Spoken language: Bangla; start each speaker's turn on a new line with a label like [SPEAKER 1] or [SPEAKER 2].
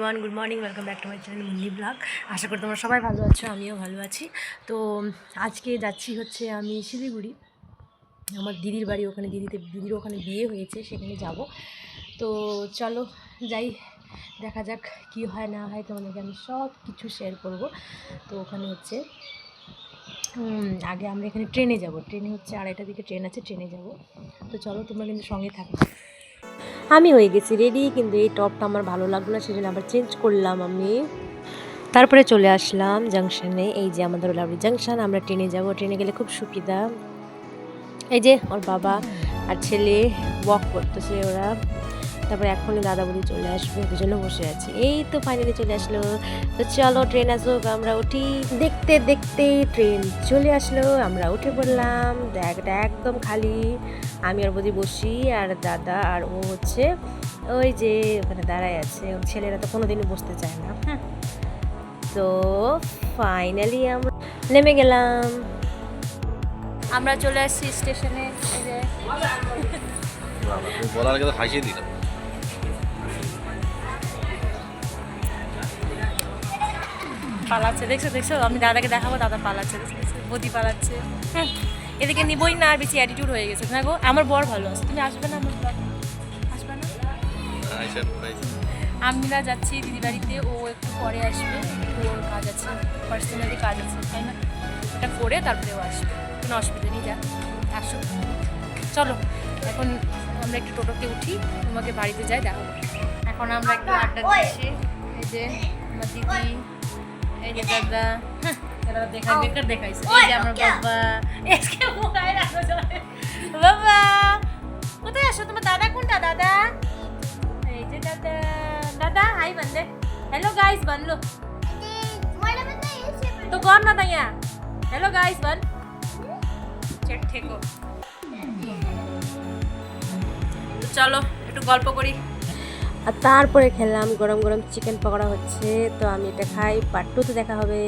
[SPEAKER 1] Everyone, good morning, welcome back to my channel Munni blog. আশা করি তোমরা সবাই ভালো আছো, আমিও ভালো আছি। তো আজকে যাচ্ছি হচ্ছে আমি শিলিগুড়ি, আমার দিদির বাড়ি। ওখানে দিদির ওখানে বিয়ে হয়েছে, সেখানে যাব। তো চলো যাই, দেখা যাক কি হয় না হয়, তোমাদেরকে আমি সব কিছু শেয়ার করব। তো ওখানে হচ্ছে আগে আমরা এখানে ট্রেনে যাব, ট্রেনে হচ্ছে 2:30টার দিকে ট্রেন আছে, ট্রেনে যাব। তো চলো তোমরা কিন্তু সঙ্গে থাকো। আমি হয়ে গেছি রেডি, কিন্তু এই টপটা আমার ভালো লাগলো না, সেজন্য আবার চেঞ্জ করলাম আমি। তারপরে চলে আসলাম জাংশনে। এই যে আমাদের ওলাবড়ি জাংশন, আমরা ট্রেনে যাব। ট্রেনে গেলে খুব সুবিধা। এই যে ওর বাবা আর ছেলে ওয়াক করতেছে ওরা। তারপরে এখনই দাদা বৌদি চলে আসবে, দুজনে বসে আছে। এই তো ফাইনালি চলে আসলো। তো চলো ট্রেন আসুক, আমরা উঠি। দেখতে দেখতে ট্রেন চলে আসলো, আমরা উঠে পড়লাম। ব্যাগটা একদম খালি। আমি আর বৌদি বসি, আর দাদা আর ও হচ্ছে ওই যে ওখানে দাঁড়ায় আছে। ছেলেরা তো কোনোদিনই বসতে চায় না। তো ফাইনালি আমরা নেমে গেলাম। আমরা চলে আসছি স্টেশনে।
[SPEAKER 2] বলার আগে তো হাসিয়ে দিলাম।
[SPEAKER 1] পালাচ্ছে, দেখছো দেখছো, আমি দাদাকে দেখাবো, দাদা পালাচ্ছে, দেখছো বদি পালাচ্ছে। হ্যাঁ, এদিকে নিবই না, আর বেশি অ্যাটিটিউড হয়ে গেছে না গো। আমার বর ভালো আছে, তুমি আসবে না? আমার আসবে না? আমরা যাচ্ছি দিদি বাড়িতে, ও একটু পরে আসবে, ওর কাজ আছে, পার্সোনালি কাজ আছে, তাই না? ওটা করে তারপরে ও আসবে, কোনো অসুবিধা নেই। যা আসো, চলো এখন আমরা একটু টোটোতে উঠি, তোমাকে বাড়িতে যাই দেখো। এখন আমরা একটু আড্ডা দিচ্ছি। এই যে আমার দিদি, এই যে দাদা, দেখাই বেকার দেখাইছে। এই যে আমার বাবা, বাবা কোথায় আসো? তোমার দাদা কোনটা? দাদা, এই যে দাদা। দাদা হাই বন্দে, हेलो गाइस बन लो तो कौन ना था यहाँ। हेलो गाइस बन चेक ठेको। চলো একটু গল্প করি। আর তারপরে খেলাম গরম গরম চিকেন পকোড়া হচ্ছে। তো আমি এটা খাই, পার্ট 2 তে দেখা হবে।